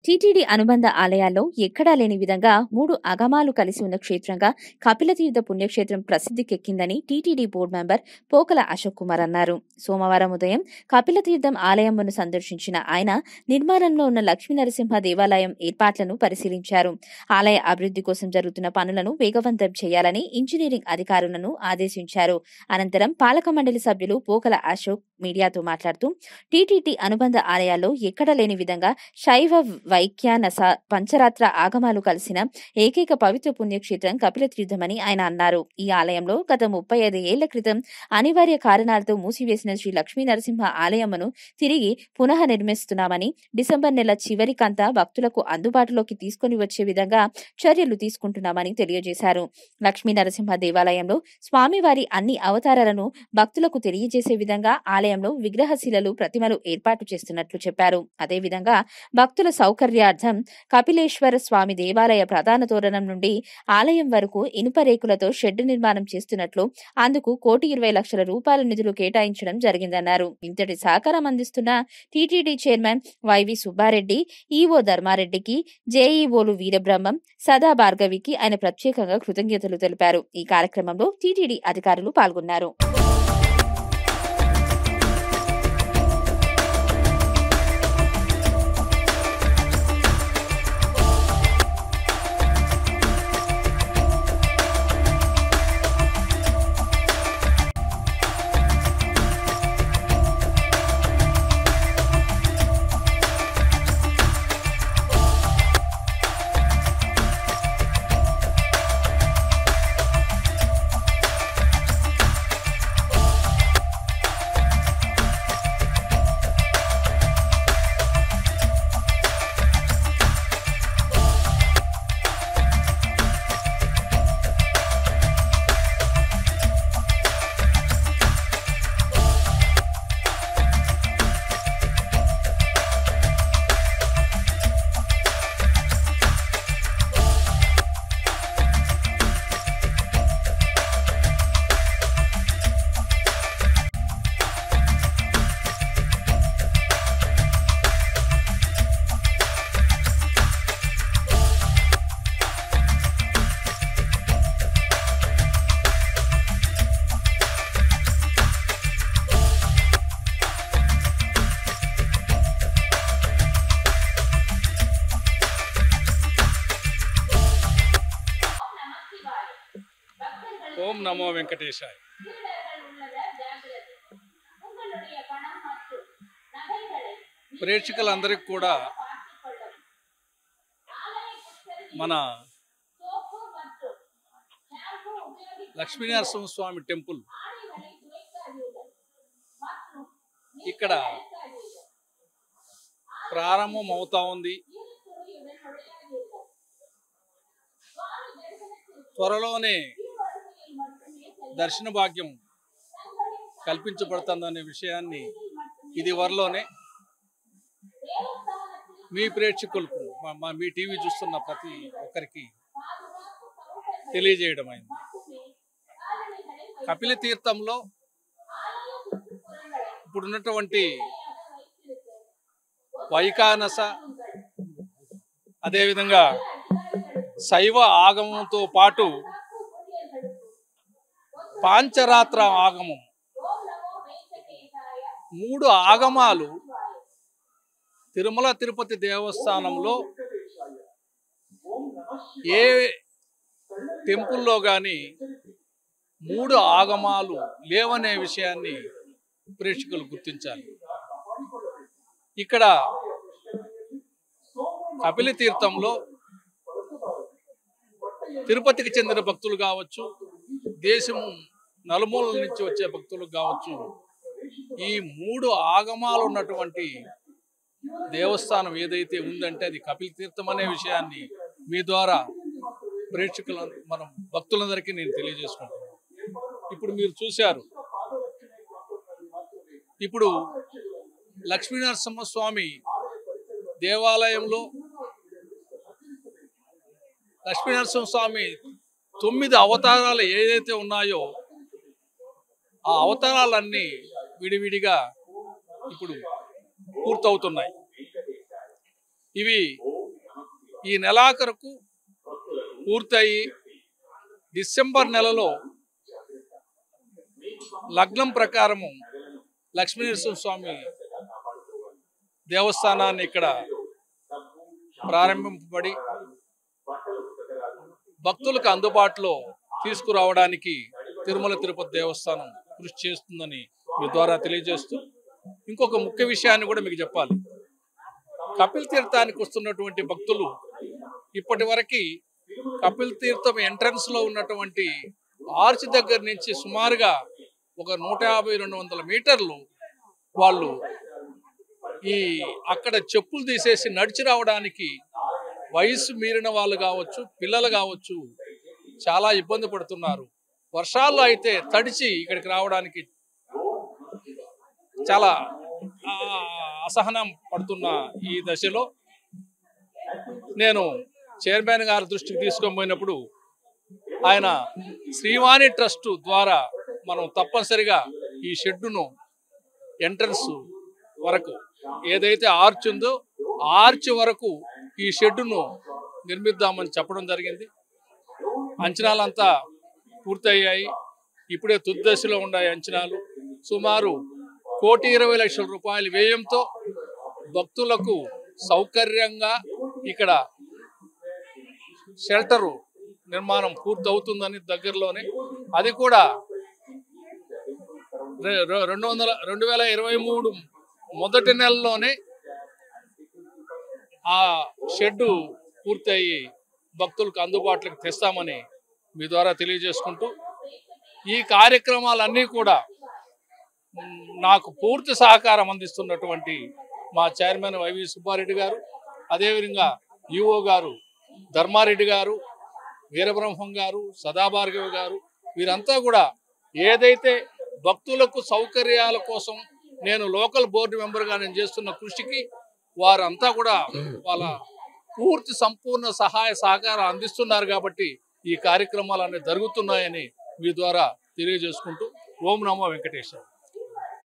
TTD అనుబంధ ఆలయాల్లో ఎక్కడా లేని విధంగా 3 అగమాలు కలిసి ఉన్న క్షేత్రంగా కపిలతీర్థ పుణ్యక్షేత్రం ప్రసిద్ధికెక్కిందని TTD board member Pokala Ashok Kumar అన్నారు. సోమవారం ఉదయం కపిలతీర్థం ఆలయంను సందర్శించిన ఆయన నిర్మాణంలో ఉన్న లక్ష్మీనరసింహ దేవాలయం ఏర్పాట్లను పరిశీలించారు. ఆలయ అభివృద్ధి కోసం జరుగుతున్న పనులను వేగవంతం చేయాలని ఇంజనీరింగ్ అధికారులను ఆదేశించారు. అనంతరం పాలక మండలి సభ్యులు పోకల అశోక్ మీడియాతో మాట్లాడుతూ టీటీడీ అనుబంధ ఆలయాల్లో ఎక్కడా లేని విధంగా శైవ వైఖ్యానస పంచరాత్ర ఆగమాలు కలిసిన ఏకైక పవిత్ర పుణ్యక్షేత్రం కపిలతీర్థమని ఆయన అన్నారు. ఈ ఆలయంలో గత 35 ఏళ్ల క్రితం అనివార్య కారణాలతో మూసివేసిన శ్రీ లక్ష్మీ నరసింహ ఆలయమును తిరిగి పునః నిర్మిస్తున్నామని, డిసెంబర్ నెల చివరికంతా భక్తులకు అందుబాటులోకి తీసుకుని వచ్చే విధంగా చర్యలు తీసుకుంటున్నామని తెలియజేశారు. లక్ష్మీ నరసింహ దేవాలయంలో స్వామివారి అన్ని అవతారాలను భక్తులకు తెలియజేసే విధంగా ఆలయంలో విగ్రహశిలలు, ప్రతిమలు ఏర్పాటు చేస్తున్నట్లు చెప్పారు. అదేవిధంగా భక్తుల సౌకర్యార్థం కపిలేశ్వర స్వామి దేవాలయ ప్రధాన తోరణం నుండి ఆలయం వరకు ఇనుప రేకులతో షెడ్ నిర్మాణం చేస్తున్నట్లు, అందుకు ₹1,20,00,000 నిధులు కేటాయించడం జరిగిందన్నారు. ఇంతటి సహకారం అందిస్తున్న TTD chairman Y V Subbareddy, EO ధర్మారెడ్డికి, జేఈఓలు వీరబ్రహ్మం, సదా భార్గవికి ఆయన ప్రత్యేకంగా కృతజ్ఞతలు తెలిపారు. ఈ కార్యక్రమంలో టీటీడీ అధికారులు పాల్గొన్నారు. ఓం నమో వెంకటేశాయ. ప్రేక్షకులందరికీ కూడా మన లక్ష్మీనరసింహస్వామి టెంపుల్ ఇక్కడ ప్రారంభం అవుతా ఉంది. త్వరలోనే దర్శన భాగ్యం కల్పించబడుతుందనే విషయాన్ని ఇది వరలోనే మీ ప్రేక్షకులకు, మీ టీవీ చూస్తున్న ప్రతి ఒక్కరికి తెలియజేయడం అయింది. కపిల తీర్థంలో ఇప్పుడున్నటువంటి వైఖానస, అదేవిధంగా శైవ ఆగమంతో పాటు పాంచరాత్ర ఆగమం, 3 ఆగమాలు తిరుమల తిరుపతి దేవస్థానంలో ఏ టెంపుల్లో కానీ 3 ఆగమాలు లేవనే విషయాన్ని ప్రేక్షకులు గుర్తించాలి. ఇక్కడ కపిల తీర్థంలో తిరుపతికి చెందిన భక్తులు కావచ్చు, దేశం నలుమూలల నుంచి వచ్చే భక్తులకు కావచ్చు, ఈ 3 ఆగమాలు ఉన్నటువంటి దేవస్థానం ఏదైతే ఉందంటే అది కపిల తీర్థం అనే విషయాన్ని మీ ద్వారా ప్రేక్షకుల, మనం భక్తులందరికీ నేను తెలియజేసుకుంటున్నాను. ఇప్పుడు మీరు చూశారు, ఇప్పుడు లక్ష్మీనరసింహస్వామి దేవాలయంలో లక్ష్మీనరసింహస్వామి 9 అవతారాలు ఏదైతే ఉన్నాయో ఆ అవతారాలన్నీ విడివిడిగా ఇప్పుడు పూర్తవుతున్నాయి. ఇవి ఈ నెలాఖరుకు పూర్తయి డిసెంబర్ నెలలో లగ్నం ప్రకారము లక్ష్మీనరసింహస్వామి దేవస్థానాన్ని ఇక్కడ ప్రారంభింపబడి భక్తులకు అందుబాటులో తీసుకురావడానికి తిరుమల తిరుపతి దేవస్థానం కృషి చేస్తుందని మీ ద్వారా తెలియజేస్తూ ఇంకొక ముఖ్య విషయాన్ని కూడా మీకు చెప్పాలి. కపిల్ తీర్థానికి వస్తున్నటువంటి భక్తులు ఇప్పటి వరకు కపిల్ తీర్థం ఎంట్రన్స్ లో ఉన్నటువంటి ఆర్చ్ దగ్గర నుంచి సుమారుగా ఒక 150-200 మీటర్లు వాళ్ళు అక్కడ చెప్పులు తీసేసి నడిచి రావడానికి వయసు మీరిన వాళ్ళు కావచ్చు, పిల్లలు కావచ్చు, చాలా ఇబ్బంది పడుతున్నారు. వర్షాల్లో అయితే తడిచి ఇక్కడికి రావడానికి చాలా అసహనం పడుతున్న ఈ దశలో నేను చైర్మన్ గారి దృష్టికి తీసుకొని పోయినప్పుడు ఆయన శ్రీవాణి ట్రస్ట్ ద్వారా మనం తప్పనిసరిగా ఈ షెడ్డును ఎంట్రన్స్ వరకు ఏదైతే ఆర్చ్ ఉందో ఆర్చ్ వరకు ఈ షెడ్డును నిర్మిద్దామని చెప్పడం జరిగింది. అంచనాలంతా పూర్తయ్యాయి. ఇప్పుడే తుది దశలో ఉన్నాయి అంచనాలు. సుమారు 1,20,00,000 రూపాయల వ్యయంతో భక్తులకు సౌకర్యంగా ఇక్కడ షెల్టరు నిర్మాణం పూర్తవుతుందని దగ్గరలోనే, అది కూడా 2023 మొదటి నెలలోనే ఆ షెడ్డు పూర్తయి భక్తులకు అందుబాటులోకి తెస్తామని మీ ద్వారా తెలియజేసుకుంటూ, ఈ కార్యక్రమాలన్నీ కూడా నాకు పూర్తి సహకారం అందిస్తున్నటువంటి మా చైర్మన్ వైవి సుబ్బారెడ్డి గారు, అదేవిధంగా ఈఓ గారు ధర్మారెడ్డి గారు, వీరబ్రహ్మం గారు, సదాభార్గవి గారు, వీరంతా కూడా ఏదైతే భక్తులకు సౌకర్యాల కోసం నేను లోకల్ బోర్డు మెంబర్గా నేను చేస్తున్న కృషికి వారంతా కూడా వాళ్ళ పూర్తి సంపూర్ణ సహాయ సహకారం అందిస్తున్నారు. కాబట్టి ఈ కార్యక్రమాలు అన్నీ జరుగుతున్నాయని మీ ద్వారా తెలియజేసుకుంటూ ఓం నమో వెంకటేశ్వర.